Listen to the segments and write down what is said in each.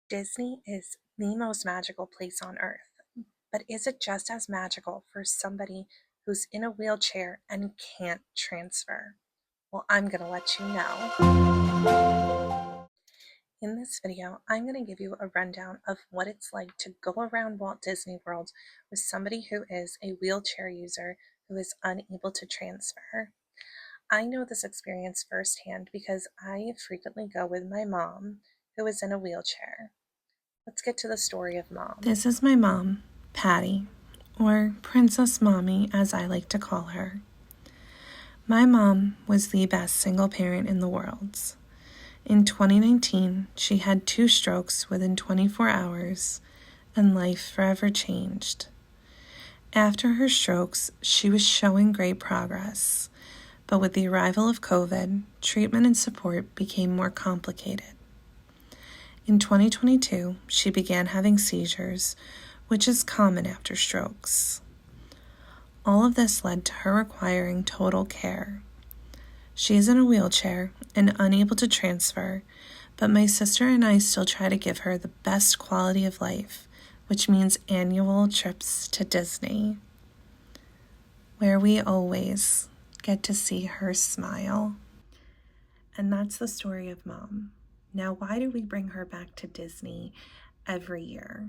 Disney is the most magical place on earth, but is it just as magical for somebody who's in a wheelchair and can't transfer? Well, I'm going to let you know. In this video, I'm going to give you a rundown of what it's like to go around Walt Disney World with somebody who is a wheelchair user who is unable to transfer. I know this experience firsthand because I frequently go with my mom, who is in a wheelchair. Let's get to the story of Mom. This is my mom, Patty, or Princess Mommy as I like to call her. My mom was the best single parent in the world. In 2019, she had 2 strokes within 24 hours, and life forever changed. After her strokes, she was showing great progress, but with the arrival of COVID, treatment and support became more complicated. In 2022, she began having seizures, which is common after strokes. All of this led to her requiring total care. She is in a wheelchair and unable to transfer, but my sister and I still try to give her the best quality of life, which means annual trips to Disney, where we always get to see her smile. And that's the story of Mom. Now, why do we bring her back to Disney every year?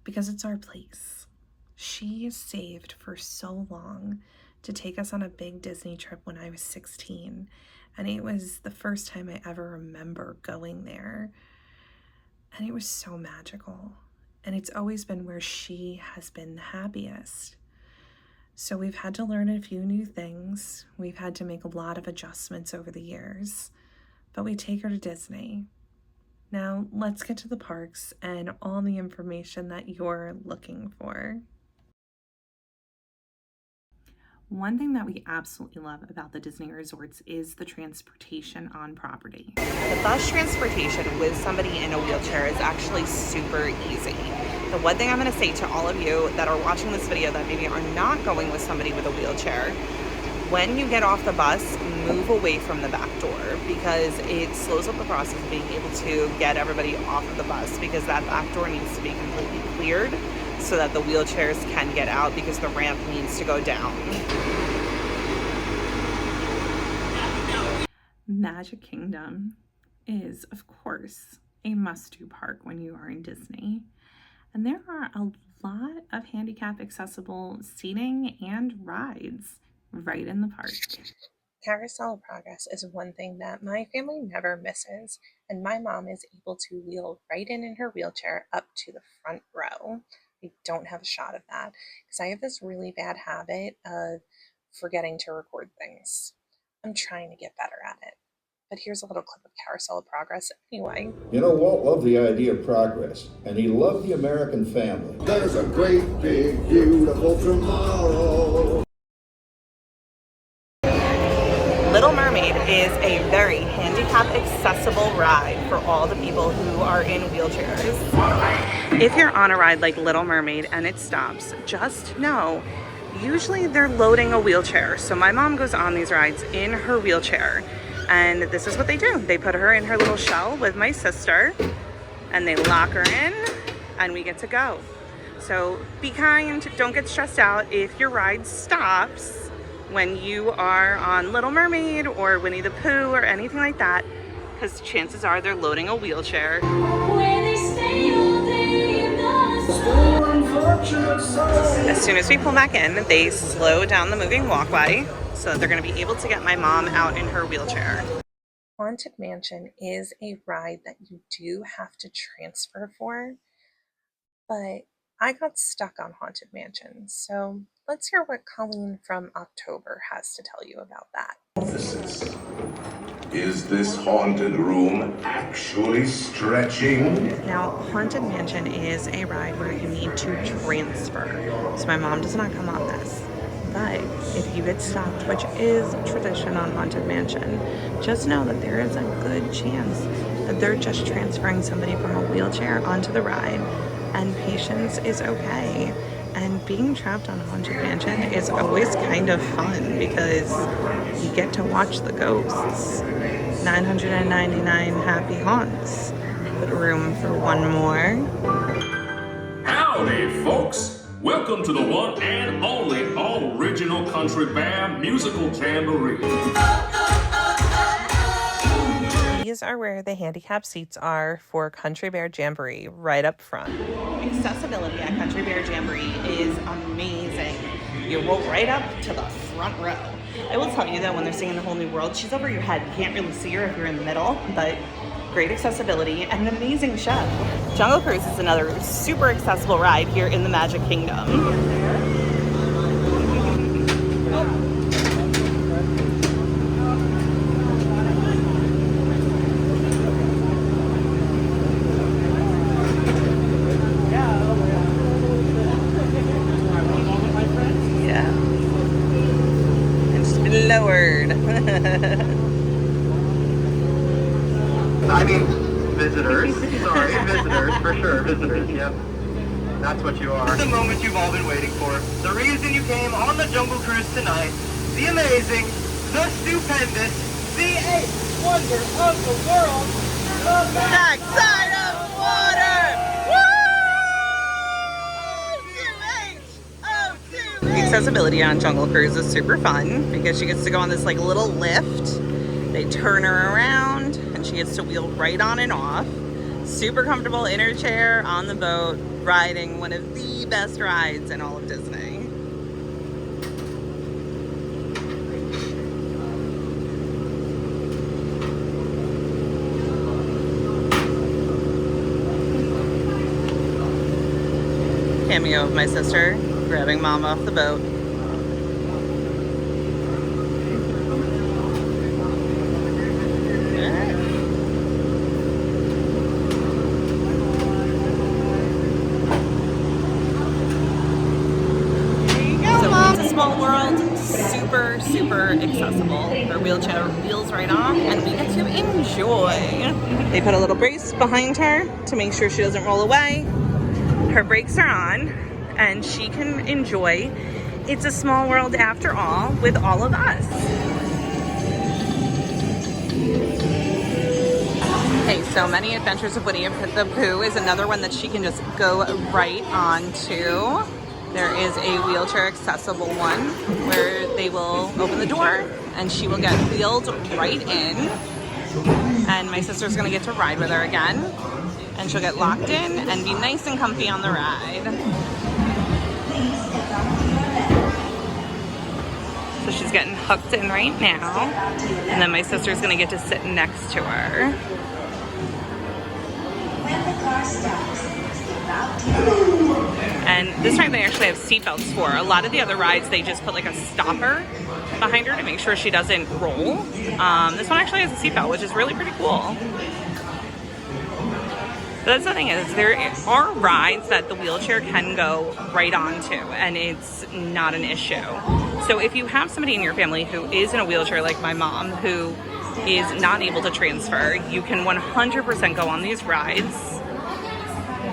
Because it's our place. She saved for so long to take us on a big Disney trip when I was 16, and it was the first time I ever remember going there. And it was so magical, and it's always been where she has been the happiest. So we've had to learn a few new things. We've had to make a lot of adjustments over the years, but we take her to Disney. Now, let's get to the parks and all the information that you're looking for. One thing that we absolutely love about the Disney resorts is the transportation on property. The bus transportation with somebody in a wheelchair is actually super easy. The one thing I'm going to say to all of you that are watching this video that maybe are not going with somebody with a wheelchair, when you get off the bus, move away from the back door because it slows up the process of being able to get everybody off of the bus, because that back door needs to be completely cleared so that the wheelchairs can get out, because the ramp needs to go down. Magic Kingdom is, of course, a must-do park when you are in Disney. And there are a lot of handicap accessible seating and rides right in the park. Carousel of Progress is one thing that my family never misses, and my mom is able to wheel right in her wheelchair up to the front row. We don't have a shot of that because I have this really bad habit of forgetting to record things. I'm trying to get better at it. But here's a little clip of Carousel of Progress anyway. You know, Walt loved the idea of progress, and he loved the American family. There's a great, big, beautiful tomorrow. Little Mermaid is a very handicap accessible ride for all the people who are in wheelchairs. If you're on a ride like Little Mermaid and it stops, just know usually they're loading a wheelchair. So my mom goes on these rides in her wheelchair, and this is what they do. They put her in her little shell with my sister and they lock her in and we get to go. So be kind, don't get stressed out if your ride stops when you are on Little Mermaid or Winnie the Pooh or anything like that, because chances are they're loading a wheelchair. As soon as we pull back in, they slow down the moving walkway so that they're going to be able to get my mom out in her wheelchair. Haunted Mansion is a ride that you do have to transfer for, but I got stuck on Haunted Mansion, so let's hear what Colleen from October has to tell you about that. Is this haunted room actually stretching? Now, Haunted Mansion is a ride where you need to transfer, so my mom does not come on this. But if you get stopped, which is tradition on Haunted Mansion, just know that there is a good chance that they're just transferring somebody from a wheelchair onto the ride, and patience is okay. And being trapped on Haunted Mansion is always kind of fun because you get to watch the ghosts. 999 happy haunts. room for one more. Howdy, folks! Welcome to the one and only original Country Bear Musical Jamboree. These are where the handicap seats are for Country Bear Jamboree, right up front. Accessibility at Country Bear Jamboree is amazing. You roll right up to the front row. I will tell you that when they're singing A Whole New World, she's over your head. You can't really see her if you're in the middle, but great accessibility and an amazing show. Jungle Cruise is another super accessible ride here in the Magic Kingdom. Lowered. I mean, visitors. Sorry, visitors, for sure. Visitors, yep. That's what you are. The moment you've all been waiting for. The reason you came on the Jungle Cruise tonight. The amazing, the stupendous, the eighth wonder of the world. The Backside of water! Woo! The accessibility on Jungle Cruise is super fun because she gets to go on this like little lift. They turn her around and she gets to wheel right on and off. Super comfortable in her chair on the boat, riding one of the best rides in all of Disney. Cameo of my sister grabbing mom off the boat. Small world, super accessible. Her wheelchair wheels right off and we get to enjoy. They put a little brace behind her to make sure she doesn't roll away. Her brakes are on and she can enjoy It's a Small World after all with all of us. Okay, so Many Adventures of Winnie the Pooh is another one that she can just go right onto. There is a wheelchair accessible one where they will open the door and she will get wheeled right in. And my sister's gonna get to ride with her again. And she'll get locked in and be nice and comfy on the ride. So she's getting hooked in right now. And then my sister's gonna get to sit next to her. When the car stops, and this ride they actually have seatbelts for. A lot of the other rides, they just put like a stopper behind her to make sure she doesn't roll. This one actually has a seatbelt, which is really pretty cool. But that's the thing is, there are rides that the wheelchair can go right onto, and it's not an issue. So if you have somebody in your family who is in a wheelchair, like my mom, who is not able to transfer, you can 100% go on these rides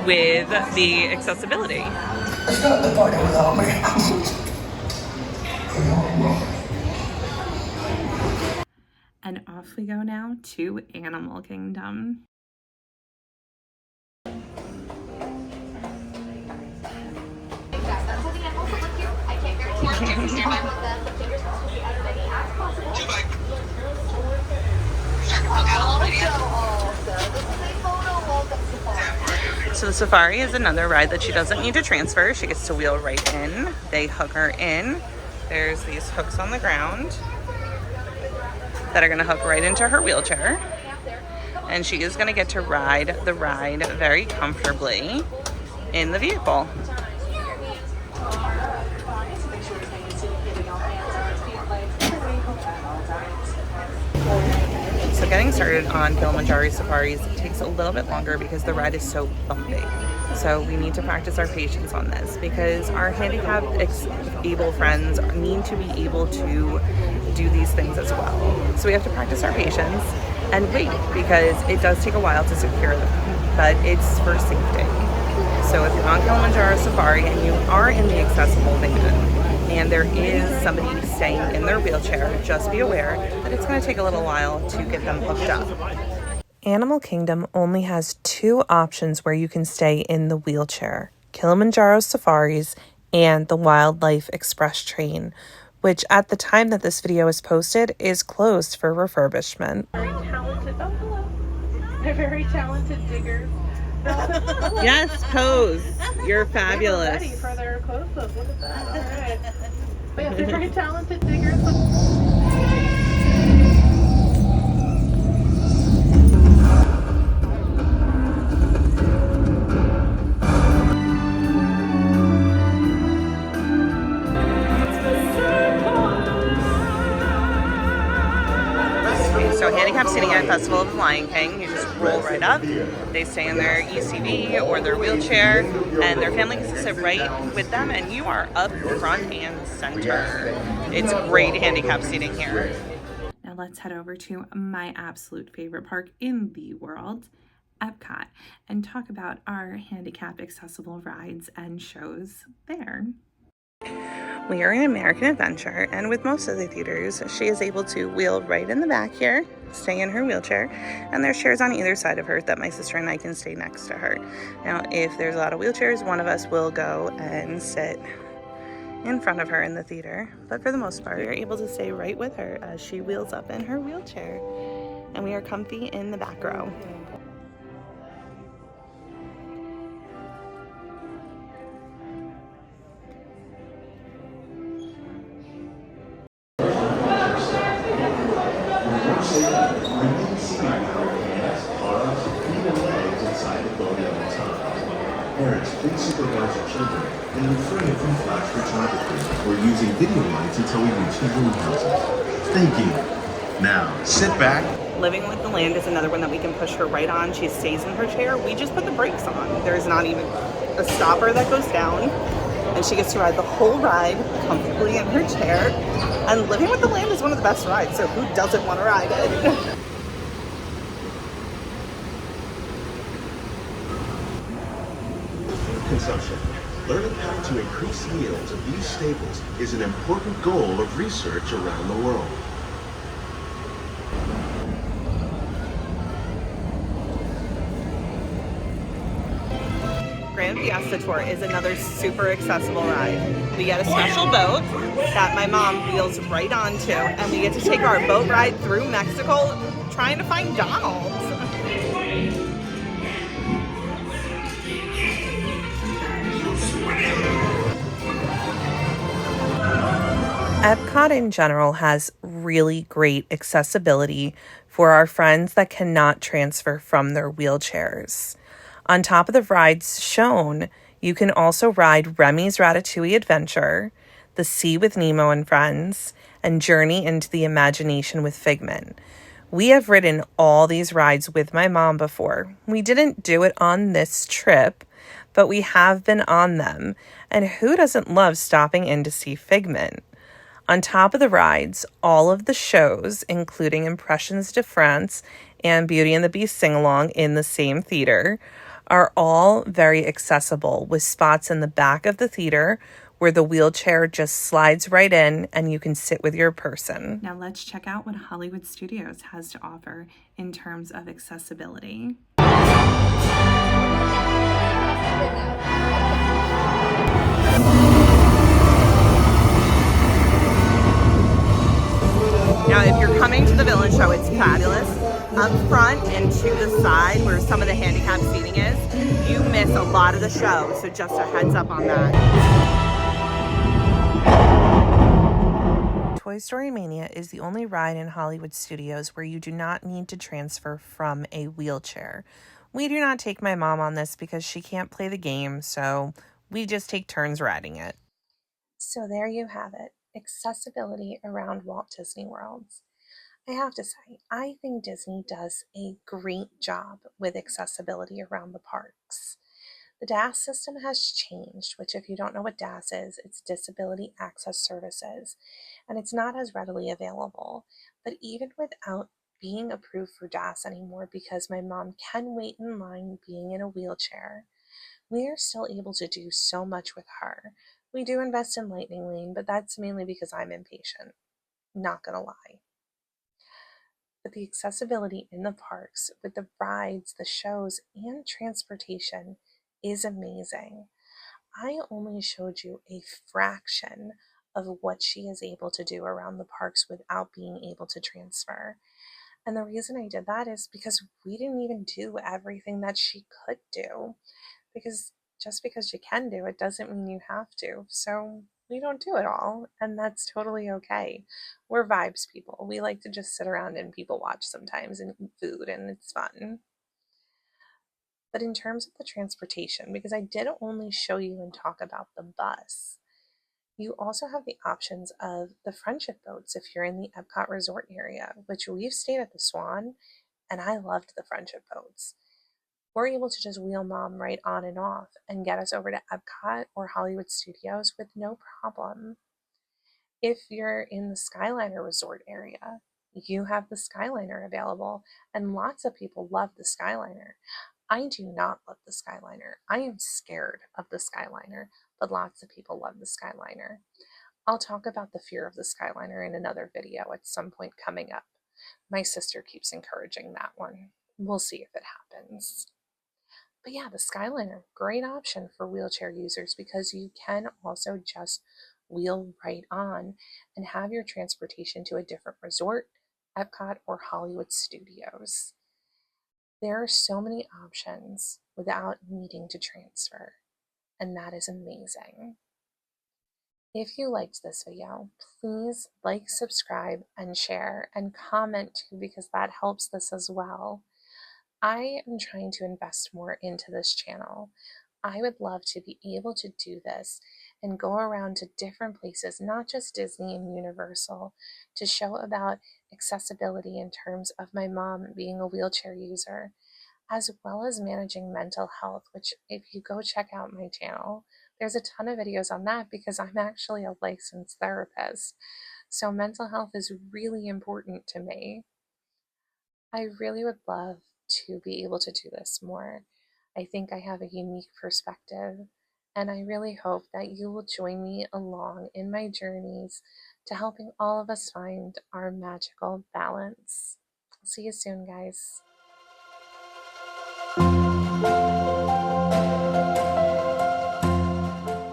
with the accessibility. And off we go now to Animal Kingdom. So the Safari is another ride that she doesn't need to transfer. She gets to wheel right in. They hook her in. There's these hooks on the ground that are gonna hook right into her wheelchair. And she is gonna get to ride the ride very comfortably in the vehicle. So getting started on Kilimanjaro safaris takes a little bit longer because the ride is so bumpy. So we need to practice our patience on this because our handicapped able friends need to be able to do these things as well. So we have to practice our patience and wait because it does take a while to secure them, but it's for safety. So if you're on Kilimanjaro Safari and you are in the accessible van, and there is somebody staying in their wheelchair, just be aware that it's going to take a little while to get them hooked up. Animal Kingdom only has 2 options where you can stay in the wheelchair: Kilimanjaro Safaris and the Wildlife Express train, which at the time that this video is posted is closed for refurbishment. Very talented. Oh, hello. They're very talented diggers. Yes, pose. You're fabulous. They were ready for their close-up. Look at that. All right. But yeah, they're very talented diggers. So handicap seating at Festival of the Lion King, you just roll right up. They stay in their ECV or their wheelchair, and their family can sit right with them, and you are up front and center. It's great handicap seating here. Now let's head over to my absolute favorite park in the world, Epcot, and talk about our handicap accessible rides and shows there. We are in American Adventure, and with most of the theaters, she is able to wheel right in the back here, stay in her wheelchair, and there's chairs on either side of her that my sister and I can stay next to her. Now, if there's a lot of wheelchairs, one of us will go and sit in front of her in the theater, but for the most part, we are able to stay right with her as she wheels up in her wheelchair, and we are comfy in the back row. Parents, please supervise your children and refrain from flash photography or using video lights until we reach the room houses. Thank you. Now, sit back. Living with the Land is another one that we can push her right on. She stays in her chair. We just put the brakes on. There's not even a stopper that goes down. And she gets to ride the whole ride comfortably in her chair. And Living with the Land is one of the best rides, so who doesn't want to ride it? Consumption. Learning how to increase yields of these staples is an important goal of research around the world. Grand Fiesta Tour is another super accessible ride. We get a special boat that my mom wheels right onto, and we get to take our boat ride through Mexico trying to find Donald. Epcot in general has really great accessibility for our friends that cannot transfer from their wheelchairs. On top of the rides shown, you can also ride Remy's Ratatouille Adventure, The Sea with Nemo and Friends, and Journey into the Imagination with Figment. We have ridden all these rides with my mom before. We didn't do it on this trip, but we have been on them. And who doesn't love stopping in to see Figment? On top of the rides, all of the shows, including Impressions de France and Beauty and the Beast sing-along in the same theater, are all very accessible, with spots in the back of the theater where the wheelchair just slides right in and you can sit with your person. Now let's check out what Hollywood Studios has to offer in terms of accessibility. Now, if you're coming to the Villain Show, it's fabulous. Up front and to the side, where some of the handicap seating is, you miss a lot of the show, so just a heads up on that. Toy Story Mania is the only ride in Hollywood Studios where you do not need to transfer from a wheelchair. We do not take my mom on this because she can't play the game, so we just take turns riding it. So there you have it. Accessibility around Walt Disney World. I have to say, I think Disney does a great job with accessibility around the parks. The DAS system has changed, which if you don't know what DAS is, it's Disability Access Services, and it's not as readily available. But even without being approved for DAS anymore, because my mom can wait in line being in a wheelchair, we are still able to do so much with her. We do invest in Lightning Lane, but that's mainly because I'm impatient. Not gonna lie. But the accessibility in the parks with the rides, the shows, and transportation is amazing. I only showed you a fraction of what she is able to do around the parks without being able to transfer. And the reason I did that is because we didn't even do everything that she could do. Because just because you can do it doesn't mean you have to. So we don't do it all, and that's totally okay. We're vibes people. We like to just sit around and people watch sometimes and eat food, and it's fun. But in terms of the transportation, because I did only show you and talk about the bus, you also have the options of the friendship boats if you're in the Epcot resort area, which we've stayed at the Swan, and I loved the friendship boats. We're able to just wheel mom right on and off and get us over to Epcot or Hollywood Studios with no problem. If you're in the Skyliner resort area, you have the Skyliner available, and lots of people love the Skyliner. I do not love the Skyliner. I am scared of the Skyliner, but lots of people love the Skyliner. I'll talk about the fear of the Skyliner in another video at some point coming up. My sister keeps encouraging that one. We'll see if it happens. But yeah, the Skyliner, great option for wheelchair users because you can also just wheel right on and have your transportation to a different resort, Epcot, or Hollywood Studios. There are so many options without needing to transfer, and that is amazing. If you liked this video, please like, subscribe, and share, and comment too because that helps this as well. I am trying to invest more into this channel. I would love to be able to do this and go around to different places, not just Disney and Universal, to show about accessibility in terms of my mom being a wheelchair user, as well as managing mental health, which if you go check out my channel, there's a ton of videos on that because I'm actually a licensed therapist. So mental health is really important to me. I really would love to be able to do this more. I think I have a unique perspective, and I really hope that you will join me along in my journeys to helping all of us find our magical balance. See you soon, guys.